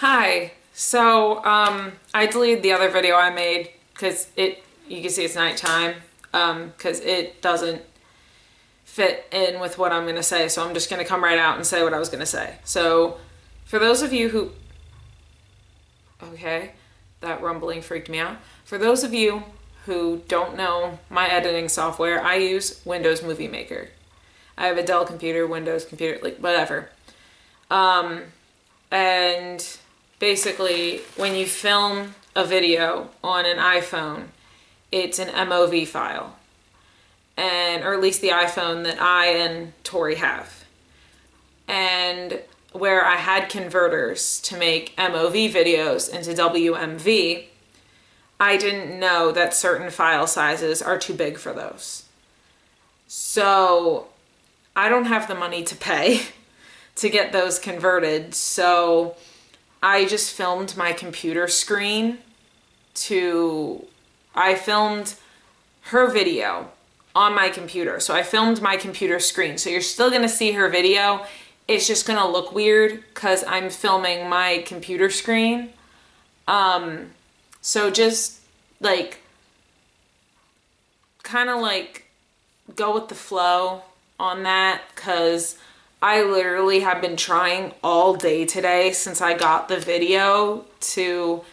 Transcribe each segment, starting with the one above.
Hi. So, I deleted the other video I made because you can see it's nighttime, because it doesn't fit in with what I'm going to say. So I'm just going to come right out and say what I was going to say. So for those of you who, okay, that rumbling freaked me out. For those of you who don't know my editing software, I use Windows Movie Maker. I have a Dell computer, Windows computer, like whatever. And basically when you film a video on an iPhone, it's an MOV file. Or at least the iPhone that I and Tori have. And where I had converters to make MOV videos into WMV, I didn't know that certain file sizes are too big for those. So I don't have the money to pay to get those converted. So I just filmed my computer screen I filmed her video on my computer. So I filmed my computer screen. So you're still gonna see her video. It's just gonna look weird because I'm filming my computer screen. So just like, kind of like go with the flow on that, because I literally have been trying all day today since I got the video to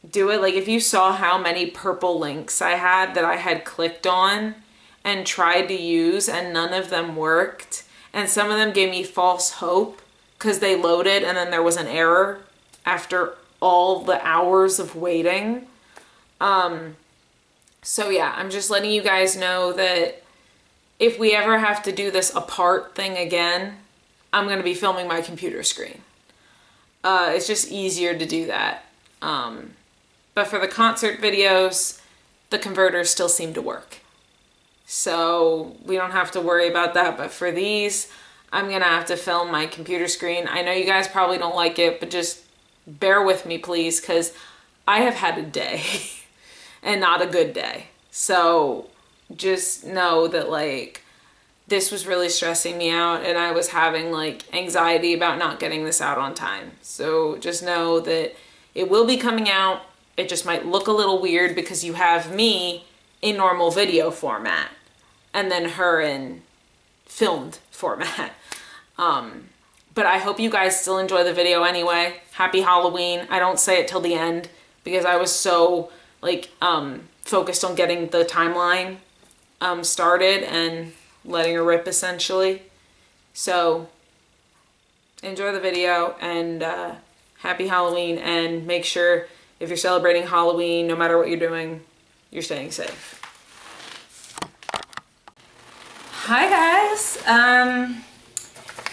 do it. Like, if you saw how many purple links I had that I had clicked on and tried to use and none of them worked, and some of them gave me false hope because they loaded and then there was an error after all the hours of waiting. So yeah, I'm just letting you guys know that if we ever have to do this apart thing again, I'm going to be filming my computer screen. It's just easier to do that. But for the concert videos, the converters still seem to work. So we don't have to worry about that. But for these, I'm going to have to film my computer screen. I know you guys probably don't like it, but just bear with me, please, because I have had a day and not a good day. So just know that, like, this was really stressing me out and I was having like anxiety about not getting this out on time. So just know that it will be coming out. It just might look a little weird because you have me in normal video format and then her in filmed format. But I hope you guys still enjoy the video anyway. Happy Halloween. I don't say it till the end because I was so like focused on getting the timeline started and letting her rip essentially. So enjoy the video and happy Halloween, and make sure if you're celebrating Halloween, no matter what you're doing, you're staying safe. Hi guys.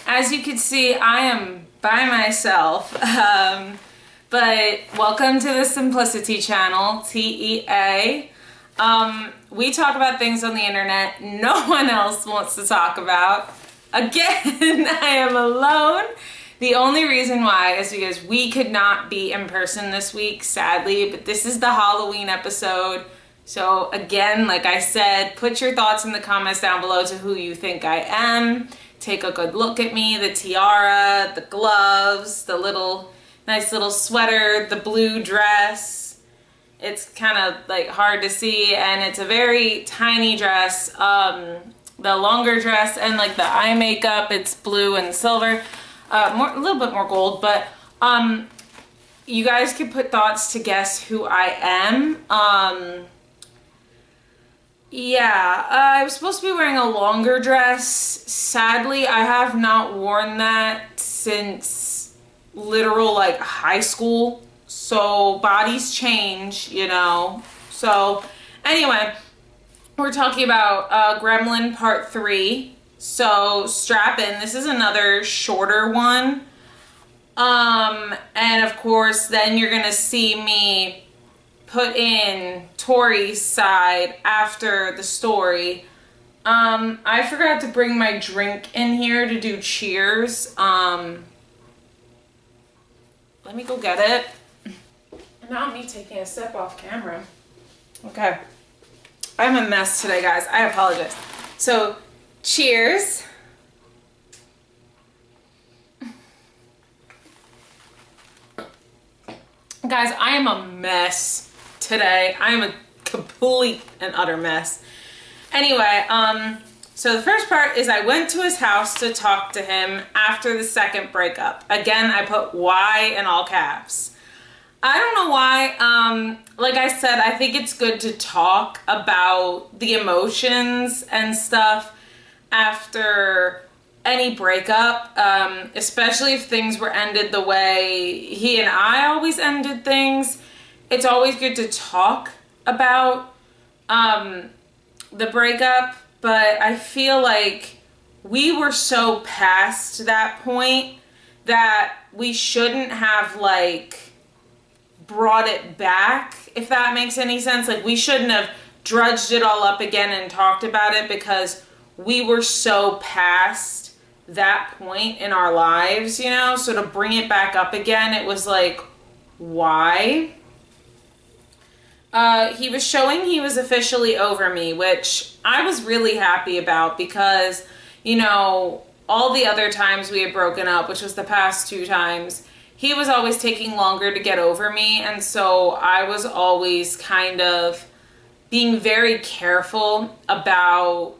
As you can see, I am by myself. But welcome to the Simplicity channel, TEA. We talk about things on the internet no one else wants to talk about. Again, I am alone. The only reason why is because we could not be in person this week, sadly, but this is the Halloween episode. So again, like I said, put your thoughts in the comments down below to who you think I am. Take a good look at me, the tiara, the gloves, the nice little sweater, the blue dress. It's kind of like hard to see, and it's a very tiny dress. The longer dress and like the eye makeup, it's blue and silver, a little bit more gold, but you guys can put thoughts to guess who I am. Yeah, I was supposed to be wearing a longer dress. Sadly, I have not worn that since literal like high school. So bodies change, you know. So anyway, we're talking about Gremlin Part 3. So strap in. This is another shorter one. And of course, then you're going to see me put in Tori's side after the story. I forgot to bring my drink in here to do cheers. Let me go get it. Not me taking a step off camera. Okay. I'm a mess today, guys. I apologize. So, cheers. Guys, I am a mess today. I am a complete and utter mess. Anyway, so the first part is I went to his house to talk to him after the second breakup. Again, I put why in all caps. I don't know why. Like I said, I think it's good to talk about the emotions and stuff after any breakup, especially if things were ended the way he and I always ended things. It's always good to talk about the breakup, but I feel like we were so past that point that we shouldn't have like brought it back, if that makes any sense. Like, we shouldn't have drudged it all up again and talked about it, because we were so past that point in our lives, you know? So to bring it back up again, it was like, why? He was showing he was officially over me, which I was really happy about, because, you know, all the other times we had broken up, which was the past 2 times, he was always taking longer to get over me. And so I was always kind of being very careful about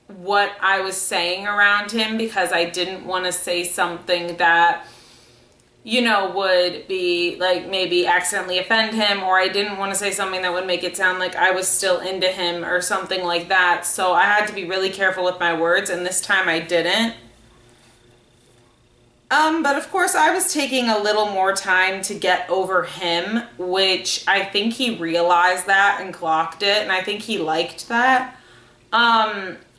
what I was saying around him, because I didn't want to say something that, you know, would be like maybe accidentally offend him, or I didn't want to say something that would make it sound like I was still into him or something like that. So I had to be really careful with my words, and this time I didn't. But of course I was taking a little more time to get over him, which I think he realized that and clocked it, and I think he liked that.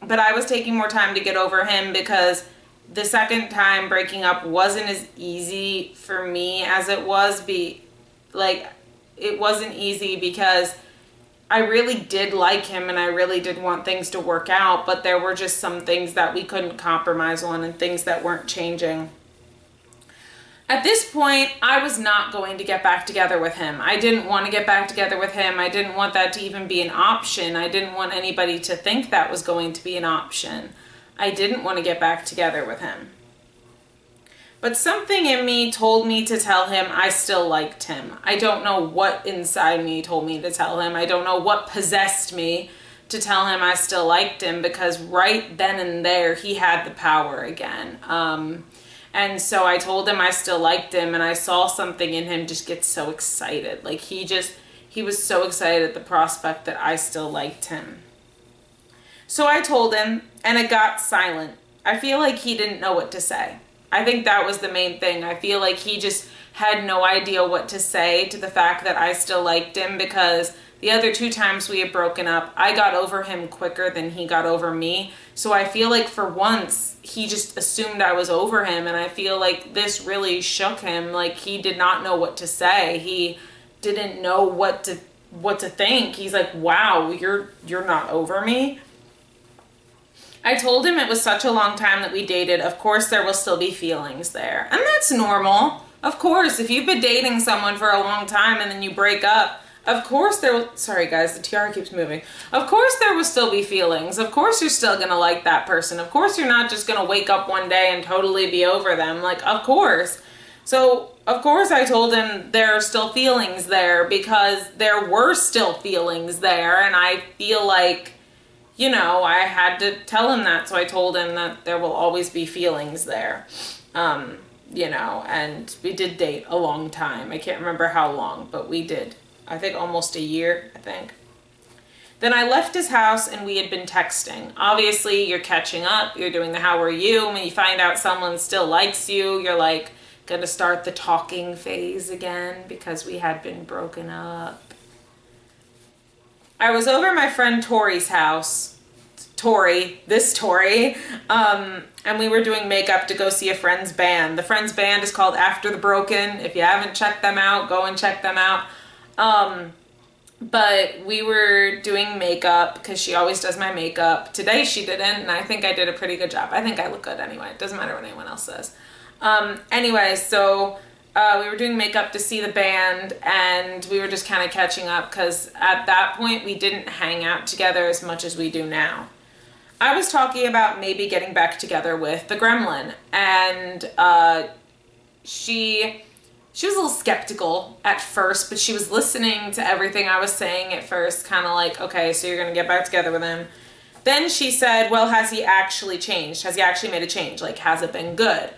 But I was taking more time to get over him, because the second time breaking up wasn't as easy for me as it was it wasn't easy because I really did like him and I really did want things to work out, but there were just some things that we couldn't compromise on and things that weren't changing. At this point, I was not going to get back together with him. I didn't want to get back together with him. I didn't want that to even be an option. I didn't want anybody to think that was going to be an option. I didn't want to get back together with him. But something in me told me to tell him I still liked him. I don't know what inside me told me to tell him. I don't know what possessed me to tell him I still liked him, because right then and there, he had the power again. And so I told him I still liked him, and I saw something in him just get so excited. Like, he was so excited at the prospect that I still liked him. So I told him, and it got silent. I feel like he didn't know what to say. I think that was the main thing. I feel like he just had no idea what to say to the fact that I still liked him, because the other 2 times we had broken up, I got over him quicker than he got over me. So I feel like for once, he just assumed I was over him, and I feel like this really shook him. Like, he did not know what to say. He didn't know what to think. He's like, wow, you're not over me? I told him it was such a long time that we dated. Of course, there will still be feelings there. And that's normal. Of course, if you've been dating someone for a long time and then you break up, of course there will, sorry guys, the tiara keeps moving. Of course there will still be feelings. Of course you're still gonna like that person. Of course you're not just gonna wake up one day and totally be over them. Like, of course. So, of course I told him there are still feelings there, because there were still feelings there, and I feel like, you know, I had to tell him that. So I told him that there will always be feelings there. You know, and we did date a long time. I can't remember how long, but we did. I think almost a year, I think. Then I left his house and we had been texting. Obviously, you're catching up. You're doing the how are you. When you find out someone still likes you, you're like gonna start the talking phase again, because we had been broken up. I was over my friend Tori's house. Tori, and we were doing makeup to go see a friend's band. The friend's band is called After the Broken. If you haven't checked them out, go and check them out. But we were doing makeup because she always does my makeup. Today she didn't, and I think I did a pretty good job. I think I look good anyway. It doesn't matter what anyone else says. Anyway, so we were doing makeup to see the band, and we were just kind of catching up, because at that point we didn't hang out together as much as we do now. I was talking about maybe getting back together with the Gremlin, and she she was a little skeptical at first, but she was listening to everything I was saying at first, kind of like, okay, so you're going to get back together with him. Then she said, well, has he actually changed? Has he actually made a change? Like, has it been good?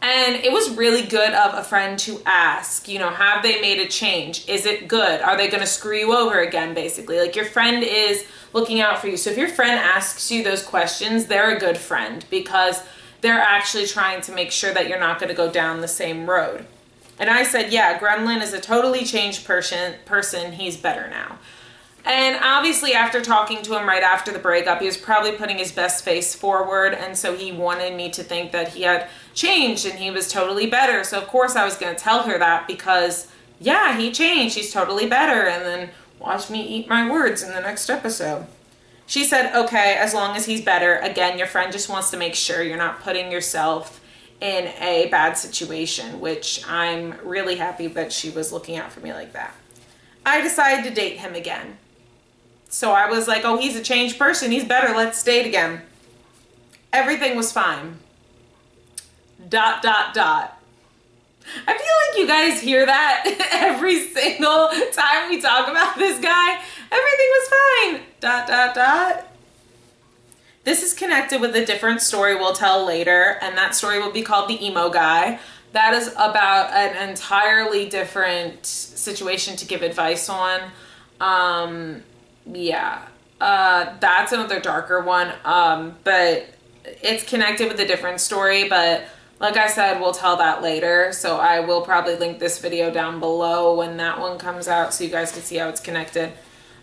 And it was really good of a friend to ask, you know, have they made a change? Is it good? Are they going to screw you over again, basically? Like, your friend is looking out for you. So if your friend asks you those questions, they're a good friend because they're actually trying to make sure that you're not going to go down the same road. And I said, yeah, Gremlin is a totally changed person. He's better now. And obviously after talking to him right after the breakup, he was probably putting his best face forward. And so he wanted me to think that he had changed and he was totally better. So of course I was going to tell her that because, yeah, he changed. He's totally better. And then watch me eat my words in the next episode. She said, okay, as long as he's better. Again, your friend just wants to make sure you're not putting yourself in a bad situation, which I'm really happy that she was looking out for me like that. I decided to date him again. So I was like, oh, he's a changed person. He's better. Let's date again. Everything was fine. ... I feel like you guys hear that every single time we talk about this guy. Everything was fine. ... This is connected with a different story we'll tell later, and that story will be called The Emo Guy. That is about an entirely different situation to give advice on. That's another darker one, but it's connected with a different story, but like I said, we'll tell that later, so I will probably link this video down below when that one comes out so you guys can see how it's connected.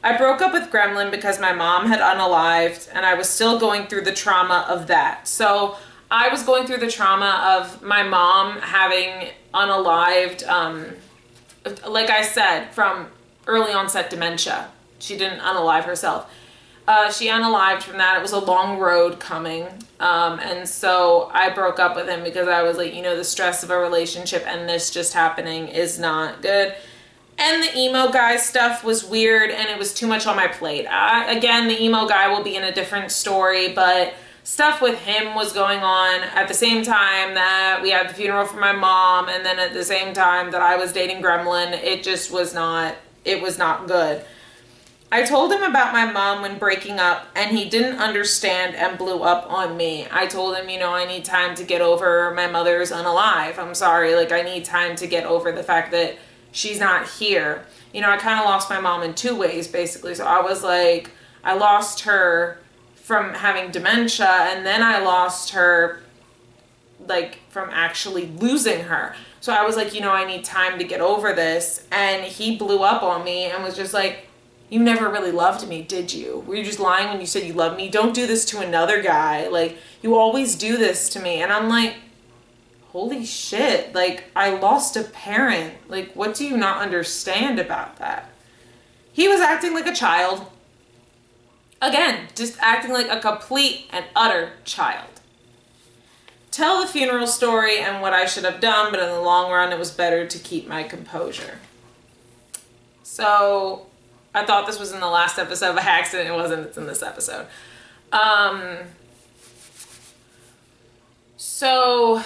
I broke up with Gremlin because my mom had unalived, and I was still going through the trauma of that. So I was going through the trauma of my mom having unalived, like I said, from early onset dementia. She didn't unalive herself. She unalived from that. It was a long road coming. And so I broke up with him because I was like, you know, the stress of a relationship and this just happening is not good. And the emo guy stuff was weird and it was too much on my plate. Again, the emo guy will be in a different story, but stuff with him was going on at the same time that we had the funeral for my mom, and then at the same time that I was dating Gremlin. It just was not, it was not good. I told him about my mom when breaking up, and he didn't understand and blew up on me. I told him, you know, I need time to get over my mother's unalive. I'm sorry, like I need time to get over the fact that she's not here. You know, I kind of lost my mom in two ways, basically. So I was like, I lost her from having dementia, and then I lost her, like, from actually losing her. So I was like, you know, I need time to get over this. And he blew up on me and was just like, you never really loved me, did you? Were you just lying when you said you loved me? Don't do this to another guy. Like, you always do this to me. And I'm like, holy shit, like, I lost a parent. Like, what do you not understand about that? He was acting like a child. Again, just acting like a complete and utter child. Tell the funeral story and what I should have done, but in the long run, it was better to keep my composure. So, I thought this was in the last episode by accident. It wasn't, it's in this episode. So,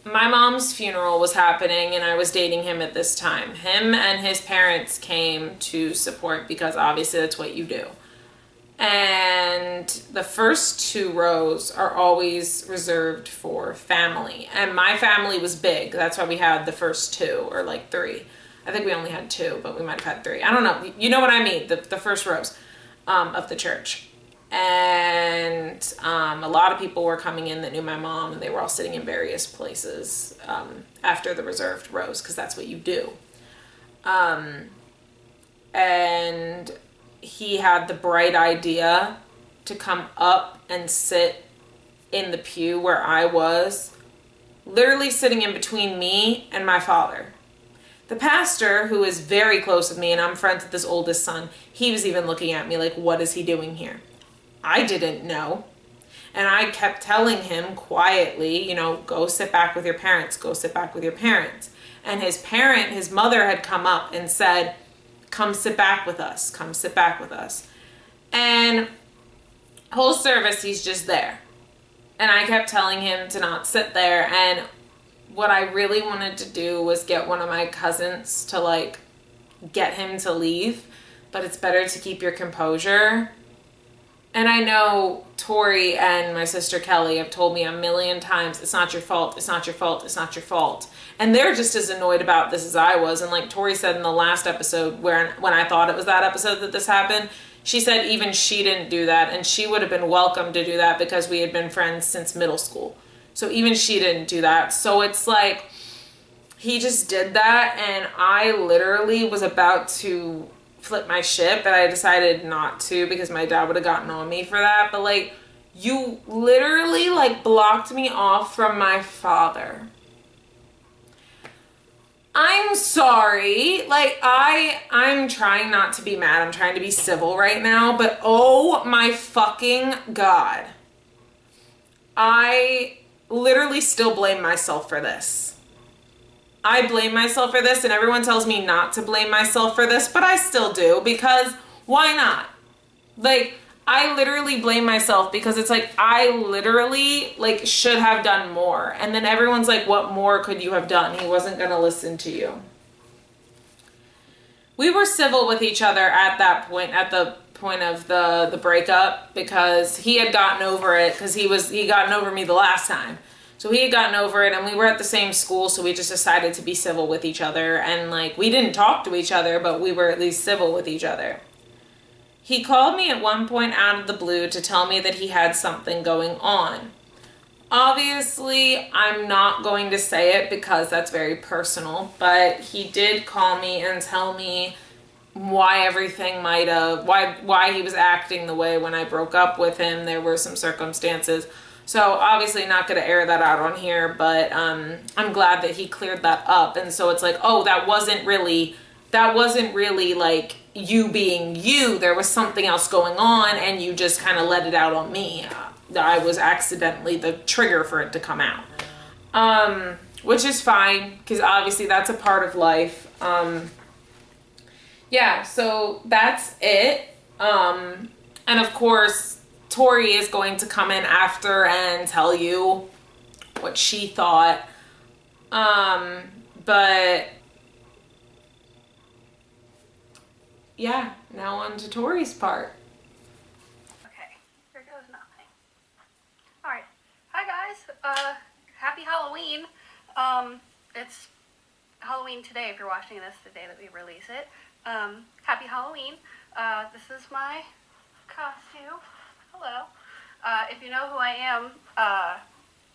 my mom's funeral was happening and I was dating him at this time. Him and his parents came to support because obviously that's what you do. And the first two rows are always reserved for family. And my family was big. That's why we had the first two, or like three. I think we only had two, but we might have had three. I don't know. You know what I mean? The first rows of the church. And a lot of people were coming in that knew my mom, and they were all sitting in various places after the reserved rows, because that's what you do. And he had the bright idea to come up and sit in the pew where I was, literally sitting in between me and my father. The pastor, who is very close with me, and I'm friends with his oldest son, he was even looking at me like, what is he doing here? I didn't know. And I kept telling him quietly, you know, go sit back with your parents, go sit back with your parents. And his mother had come up and said, come sit back with us, come sit back with us. And whole service, he's just there. And I kept telling him to not sit there. And what I really wanted to do was get one of my cousins to like get him to leave, but it's better to keep your composure. And I know Tori and my sister Kelly have told me a million times, it's not your fault, it's not your fault, it's not your fault. And they're just as annoyed about this as I was. And like Tori said in the last episode, when I thought it was that episode that this happened, she said even she didn't do that, and she would have been welcome to do that because we had been friends since middle school. So even she didn't do that. So it's like, he just did that, and I literally was about to flip my shit, but I decided not to because my dad would have gotten on me for that. But like, you literally like blocked me off from my father. I'm sorry. Like, I'm trying not to be mad. I'm trying to be civil right now, but oh my fucking God. I literally still blame myself for this. I blame myself for this, and everyone tells me not to blame myself for this, but I still do, because why not? Like, I literally blame myself because it's like, I literally like should have done more. And then everyone's like, what more could you have done? He wasn't going to listen to you. We were civil with each other at that point, at the point of the breakup, because he had gotten over it, because he gotten over me the last time. So he had gotten over it, and we were at the same school, so we just decided to be civil with each other. And like, we didn't talk to each other, but we were at least civil with each other. He called me at one point out of the blue to tell me that he had something going on. Obviously, I'm not going to say it because that's very personal, but he did call me and tell me why everything might have, why he was acting the way when I broke up with him. There were some circumstances. So obviously not going to air that out on here, but I'm glad that he cleared that up. And so it's like, oh, that wasn't really like you being you. There was something else going on, and you just kind of let it out on me. I was accidentally the trigger for it to come out. Which is fine, because obviously that's a part of life. Yeah, so that's it. And of course, Tori is going to come in after and tell you what she thought. But yeah, now on to Tori's part. Okay, here goes nothing. Alright, hi guys, happy Halloween. It's Halloween today if you're watching this the day that we release it. Happy Halloween. This is my costume. Hello. If you know who I am,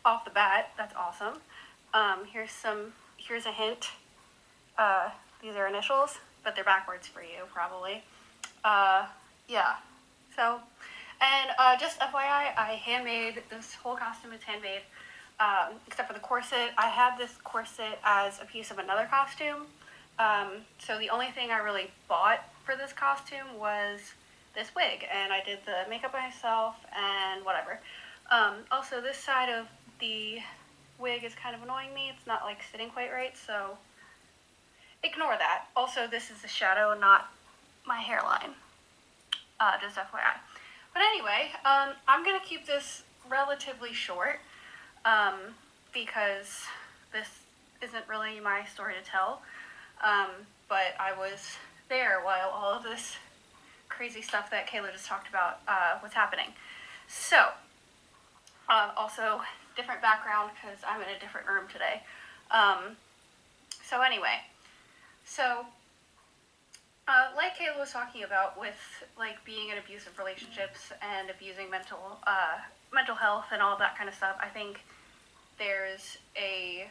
off the bat, that's awesome. Here's a hint. These are initials, but they're backwards for you, probably. Yeah. So, and just FYI, I handmade, this whole costume is handmade, except for the corset. I had this corset as a piece of another costume. So the only thing I really bought for this costume was this wig, and I did the makeup myself and whatever. Also, this side of the wig is kind of annoying me. It's not like sitting quite right, so ignore that. Also, this is the shadow, not my hairline. Just FYI. But anyway, I'm gonna keep this relatively short, because this isn't really my story to tell. But I was there while all of this crazy stuff that Kayla just talked about was happening. So, also different background because I'm in a different room today. So anyway, so like Kayla was talking about with like being in abusive relationships and abusing mental health and all that kind of stuff, I think there's a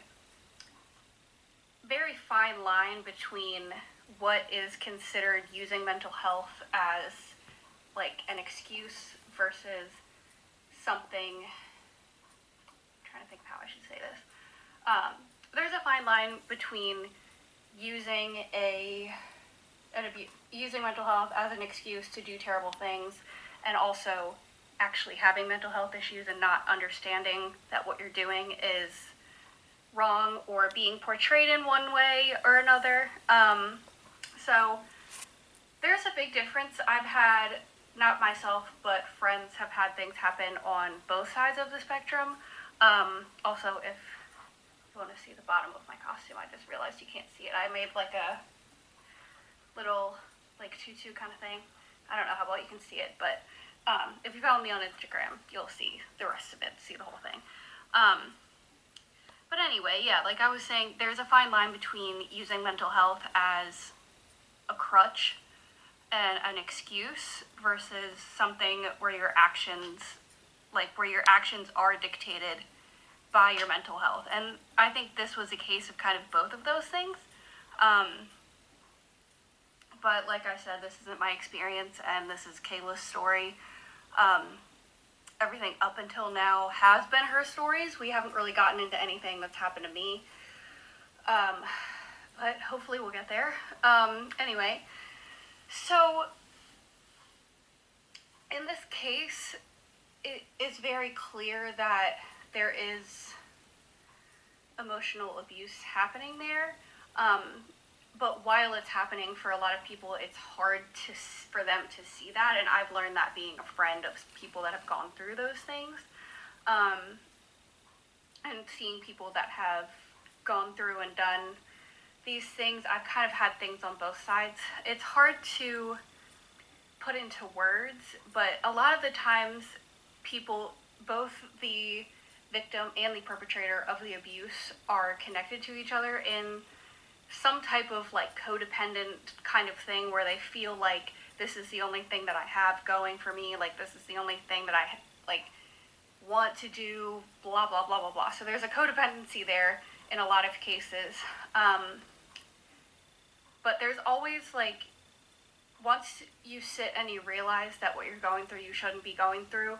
very fine line between what is considered using mental health as like an excuse versus something, I'm trying to think of how I should say this. There's a fine line between using using mental health as an excuse to do terrible things, and also actually having mental health issues and not understanding that what you're doing is wrong or being portrayed in one way or another. So there's a big difference. I've had, not myself, but friends have had things happen on both sides of the spectrum. Also, if you want to see the bottom of my costume. I just realized you can't see it. I made like a little like tutu kind of thing. I don't know how well you can see it, but if you follow me on Instagram, you'll see the rest of it, see the whole thing. But anyway, yeah, like I was saying, there's a fine line between using mental health as a crutch and an excuse versus something where your actions, are dictated by your mental health. And I think this was a case of kind of both of those things. But like I said, this isn't my experience, and this is Kayla's story. Everything up until now has been her stories. We haven't really gotten into anything that's happened to me. But hopefully we'll get there. Anyway, so in this case, it is very clear that there is emotional abuse happening there. But while it's happening for a lot of people, it's hard for them to see that. And I've learned that being a friend of people that have gone through those things. And seeing people that have gone through and done these things, I've kind of had things on both sides. It's hard to put into words, but a lot of the times people, both the victim and the perpetrator of the abuse, are connected to each other in some type of like codependent kind of thing where they feel like this is the only thing that I have going for me, like this is the only thing that I like want to do, blah blah blah blah blah. So there's a codependency there in a lot of cases. But there's always like, once you sit and you realize that what you're going through you shouldn't be going through,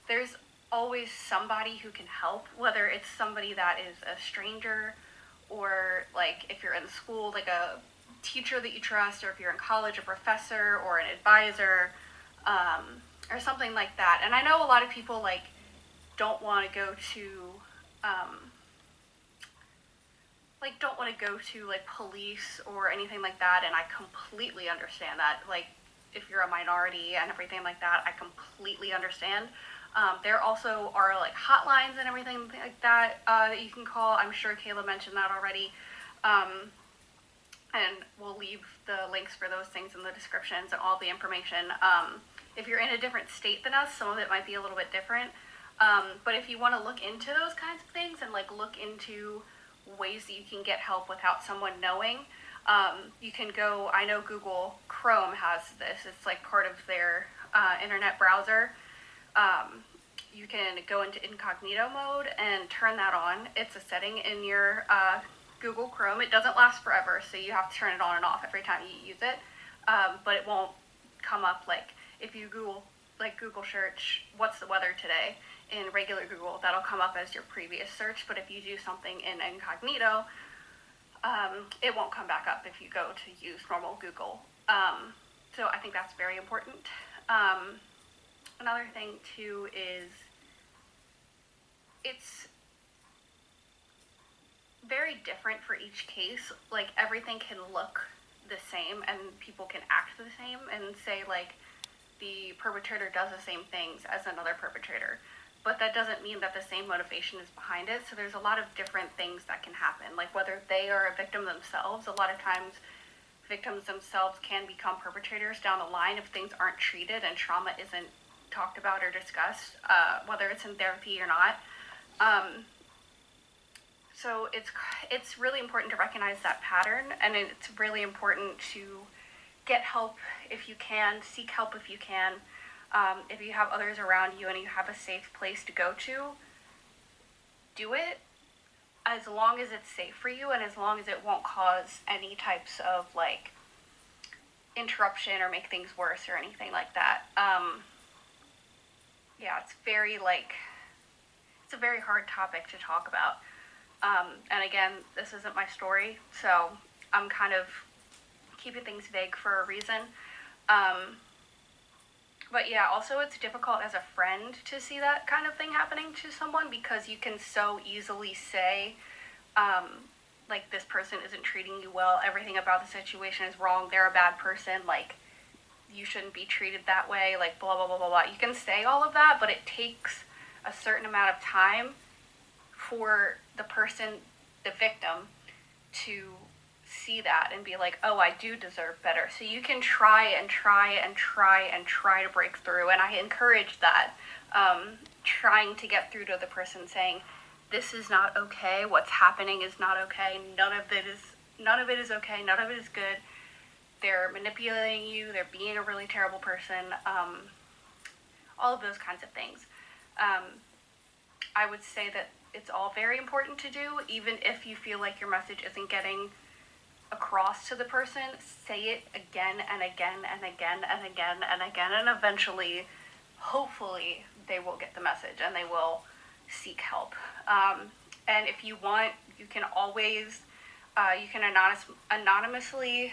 there's always somebody who can help, whether it's somebody that is a stranger, or like if you're in school, like a teacher that you trust, or if you're in college, a professor or an advisor, or something like that. And I know a lot of people like don't want to go to like police or anything like that, and I completely understand that. Like if you're a minority and everything like that, I completely understand. There also are like hotlines and everything like that that you can call. I'm sure Kayla mentioned that already. And we'll leave the links for those things in the descriptions and all the information. If you're in a different state than us, some of it might be a little bit different. But if you want to look into those kinds of things and like look into ways that you can get help without someone knowing, you can go, I know Google Chrome has this. It's like part of their internet browser. You can go into incognito mode and turn that on. It's a setting in your Google Chrome. It doesn't last forever, so you have to turn it on and off every time you use it. But it won't come up like if you Google search what's the weather today in regular Google, that'll come up as your previous search. But if you do something in incognito, it won't come back up if you go to use normal Google. So I think that's very important. Another thing too is it's very different for each case. Like everything can look the same and people can act the same and say like the perpetrator does the same things as another perpetrator, but that doesn't mean that the same motivation is behind it. So there's a lot of different things that can happen, like whether they are a victim themselves. A lot of times victims themselves can become perpetrators down the line if things aren't treated and trauma isn't talked about or discussed, whether it's in therapy or not. So it's really important to recognize that pattern, and it's really important to get help if you can, seek help if you can. If you have others around you and you have a safe place to go to, do it, as long as it's safe for you and as long as it won't cause any types of like interruption or make things worse or anything like that. Yeah, it's a very hard topic to talk about. And again, this isn't my story, so I'm kind of keeping things vague for a reason. But yeah, also it's difficult as a friend to see that kind of thing happening to someone, because you can so easily say, like, this person isn't treating you well, everything about the situation is wrong, they're a bad person, like, you shouldn't be treated that way, like, blah, blah, blah, blah, blah. You can say all of that, but it takes a certain amount of time for the person the victim to see that and be like, oh, I do deserve better. So you can try and try and try and try to break through. And I encourage that, trying to get through to the person, saying, this is not okay. What's happening is not okay. None of it is okay. None of it is good. They're manipulating you. They're being a really terrible person. All of those kinds of things. I would say that it's all very important to do, even if you feel like your message isn't getting across to the person. Say it again and again and again and again and again, and eventually, hopefully, they will get the message and they will seek help. And if you want, you can always, you can anonymously,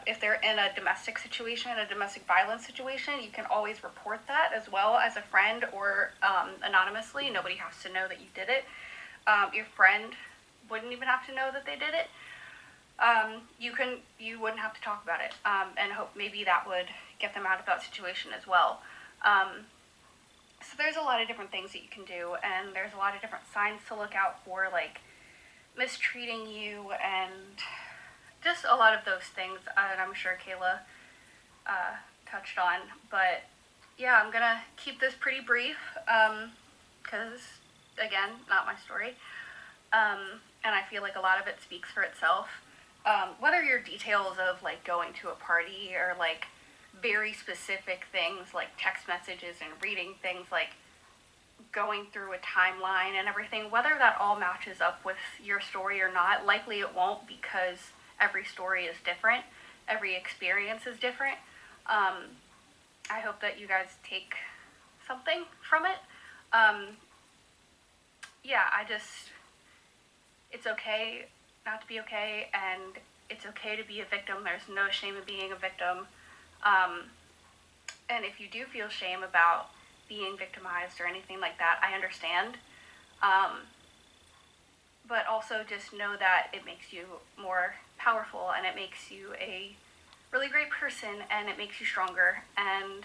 if they're in a domestic situation, a domestic violence situation, you can always report that as well as a friend, or anonymously. Nobody has to know that you did it. Your friend wouldn't even have to know that they did it. You wouldn't have to talk about it, and hope maybe that would get them out of that situation as well. So there's a lot of different things that you can do, and there's a lot of different signs to look out for, like mistreating you and just a lot of those things, and I'm sure Kayla touched on. But yeah, I'm gonna keep this pretty brief, because again, not my story, and I feel like a lot of it speaks for itself. Whether your details of like going to a party or like very specific things like text messages and reading things, like going through a timeline and everything, whether that all matches up with your story or not, likely it won't, because every story is different, every experience is different. I hope that you guys take something from it. Yeah, it's okay not to be okay, and it's okay to be a victim. There's no shame in being a victim. And if you do feel shame about being victimized or anything like that, I understand. But also just know that it makes you more powerful, and it makes you a really great person, and it makes you stronger. And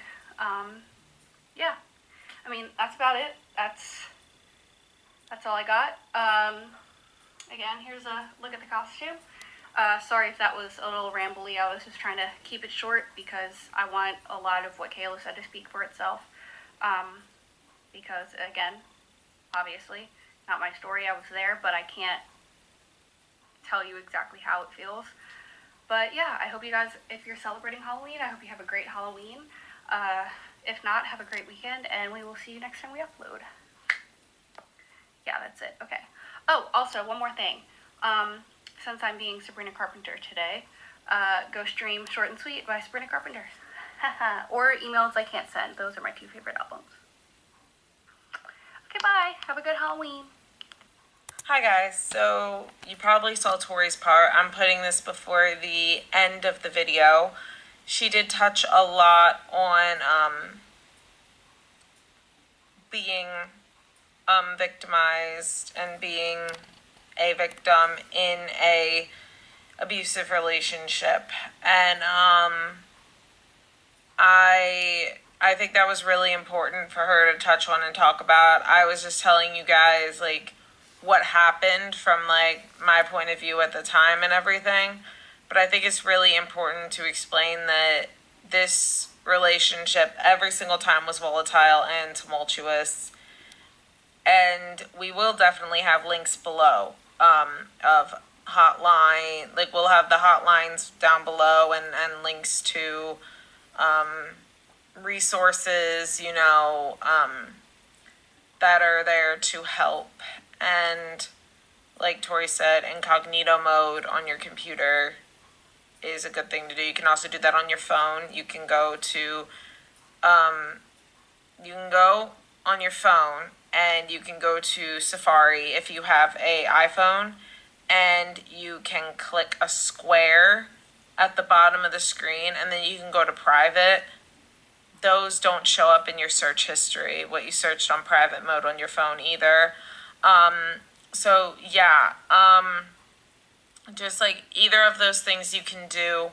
yeah, I mean, that's about it. That's all I got. Again, here's a look at the costume. Sorry if that was a little rambly. I was just trying to keep it short because I want a lot of what Kayla said to speak for itself. Because again, obviously, not my story, I was there, but I can't tell you exactly how it feels. But yeah, I hope you guys, if you're celebrating Halloween, I hope you have a great Halloween. If not, have a great weekend, and we will see you next time we upload. Yeah, that's it. Okay. Oh, also, one more thing. Since I'm being Sabrina Carpenter today, go stream Short and Sweet by Sabrina Carpenter. Or Emails I Can't Send. Those are my two favorite albums. Okay, bye. Have a good Halloween. Hi guys, so you probably saw Tori's part. I'm putting this before the end of the video. She did touch a lot on being victimized and being a victim in a abusive relationship, and I think that was really important for her to touch on and talk about. I was just telling you guys like what happened from like my point of view at the time and everything, but I think it's really important to explain that this relationship every single time was volatile and tumultuous, and we will definitely have links below of hotline, like we'll have the hotlines down below, and links to resources, you know, that are there to help. And like Tori said, incognito mode on your computer is a good thing to do. You can also do that on your phone. You can go on your phone and you can go to Safari if you have a iPhone, and you can click a square at the bottom of the screen, and then you can go to private. Those don't show up in your search history, what you searched on private mode on your phone either. So yeah, just like either of those things you can do.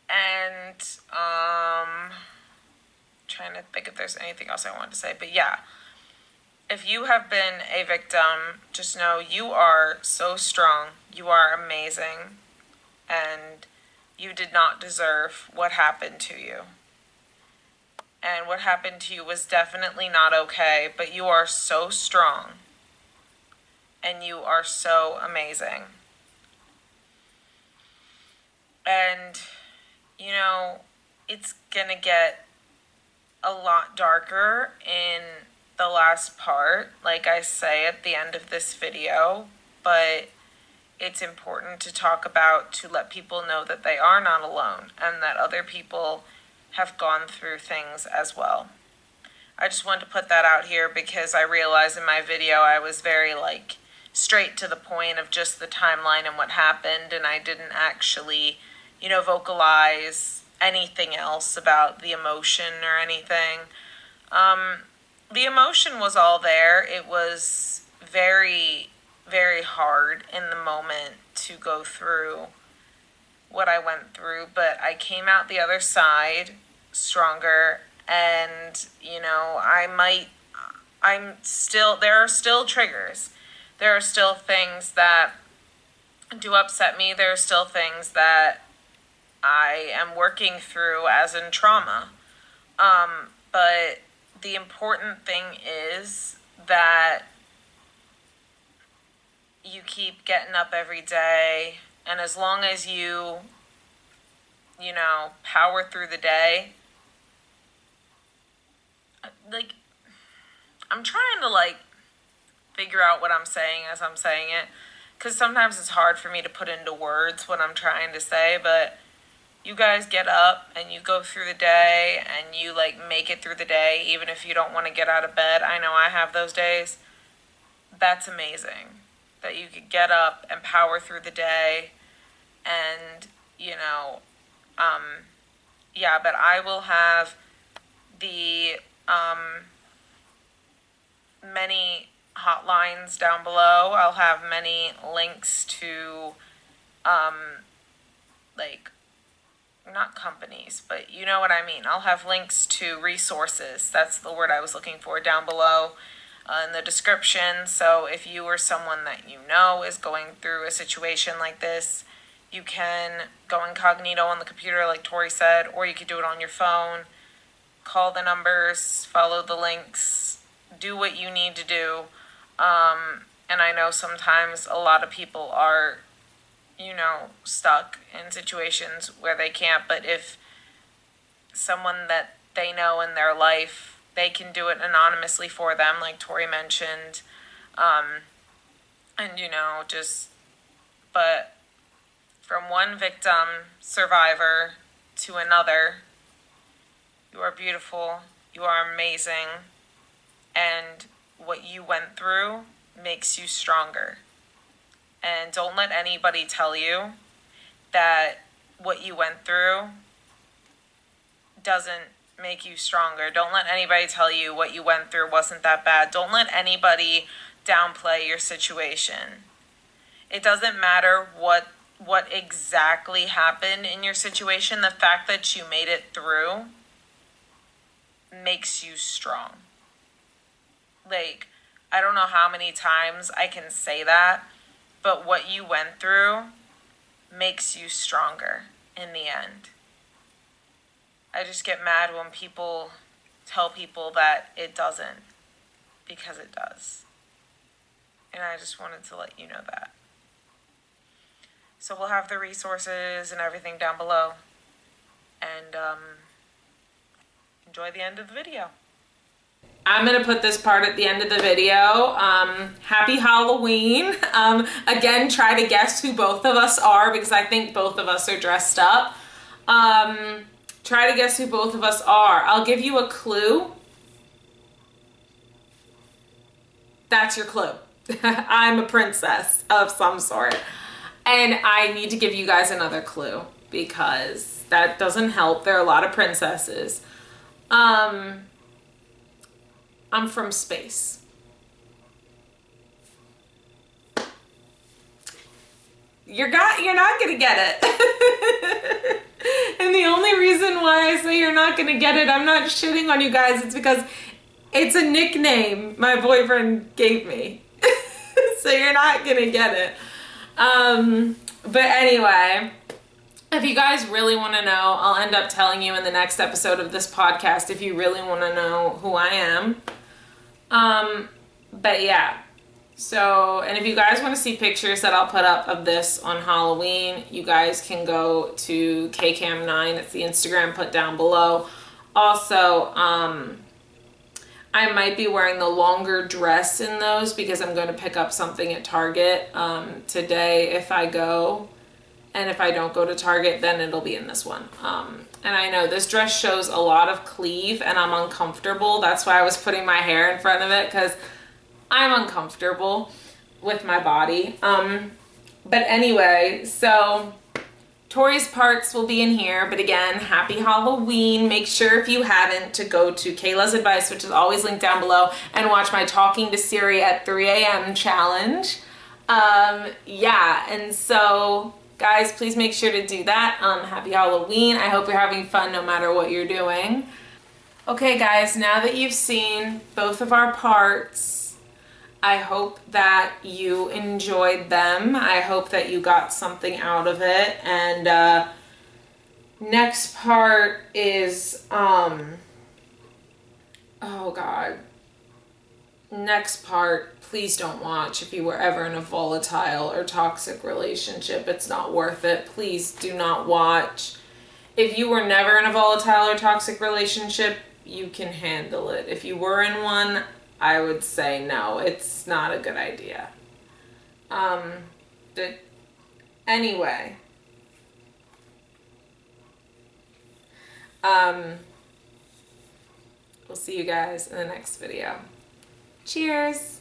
And trying to think if there's anything else I wanted to say, but yeah, if you have been a victim, just know you are so strong. You are amazing. And you did not deserve what happened to you. And what happened to you was definitely not okay, but you are so strong. And you are so amazing. And, you know, it's gonna get a lot darker in the last part, like I say at the end of this video, but it's important to talk about, to let people know that they are not alone and that other people have gone through things as well. I just wanted to put that out here because I realized in my video I was very like straight to the point of just the timeline and what happened, and I didn't actually, you know, vocalize anything else about the emotion or anything. The emotion was all there. It was very, very hard in the moment to go through what I went through, but I came out the other side stronger. And, you know, there are still triggers. There are still things that do upset me. There are still things that I am working through as in trauma. But the important thing is that you keep getting up every day, and as long as you know, power through the day, like, I'm trying to, like, figure out what I'm saying as I'm saying it, because sometimes it's hard for me to put into words what I'm trying to say, but you guys get up and you go through the day and you, like, make it through the day, even if you don't want to get out of bed. I know I have those days. That's amazing that you could get up and power through the day. And, you know, yeah, but I will have the many hotlines down below. I'll have many links to like, not companies, but you know what I mean. I'll have links to resources. That's the word I was looking for, down below in the description. So if you or someone that you know is going through a situation like this, you can go incognito on the computer like Tori said, or you could do it on your phone. Call the numbers, follow the links, do what you need to do. And I know sometimes a lot of people are, you know, stuck in situations where they can't, but if someone that they know in their life, they can do it anonymously for them, like Tori mentioned. And, you know, just, but from one victim, survivor, to another, you are beautiful, you are amazing, and what you went through makes you stronger. And don't let anybody tell you that what you went through doesn't make you stronger. Don't let anybody tell you what you went through wasn't that bad. Don't let anybody downplay your situation. It doesn't matter what exactly happened in your situation. The fact that you made it through makes you strong. Like, I don't know how many times I can say that, but what you went through makes you stronger in the end. I just get mad when people tell people that it doesn't, because it does. And I just wanted to let you know that. So we'll have the resources and everything down below. And enjoy the end of the video. I'm going to put this part at the end of the video. Happy Halloween. Again, try to guess who both of us are, because I think both of us are dressed up. Try to guess who both of us are. I'll give you a clue. That's your clue. I'm a princess of some sort. And I need to give you guys another clue, because that doesn't help. There are a lot of princesses. I'm from space. You're not gonna get it. And the only reason why I say you're not gonna get it, I'm not shitting on you guys, it's because It's a nickname my boyfriend gave me. So you're not gonna get it. But anyway, if you guys really want to know, I'll end up telling you in the next episode of this podcast if you really want to know who I am. But yeah. So, and if you guys want to see pictures that I'll put up of this on Halloween, you guys can go to KCam9. It's the Instagram put down below. Also, I might be wearing the longer dress in those because I'm going to pick up something at Target today if I go. And if I don't go to Target, then it'll be in this one. And I know this dress shows a lot of cleave and I'm uncomfortable. That's why I was putting my hair in front of it, because I'm uncomfortable with my body. But anyway, so Tori's parts will be in here. But again, happy Halloween. Make sure if you haven't to go to Kayla's Advice, which is always linked down below, and watch my Talking to Siri at 3 a.m. challenge. Yeah, and so guys, please make sure to do that. Happy Halloween. I hope you're having fun no matter what you're doing. Okay guys, now that you've seen both of our parts, I hope that you enjoyed them. I hope that you got something out of it. And next part is, oh God. Next part, please don't watch if you were ever in a volatile or toxic relationship. It's not worth it. Please do not watch. If you were never in a volatile or toxic relationship, you can handle it. If you were in one, I would say no, it's not a good idea. Anyway. We'll see you guys in the next video. Cheers!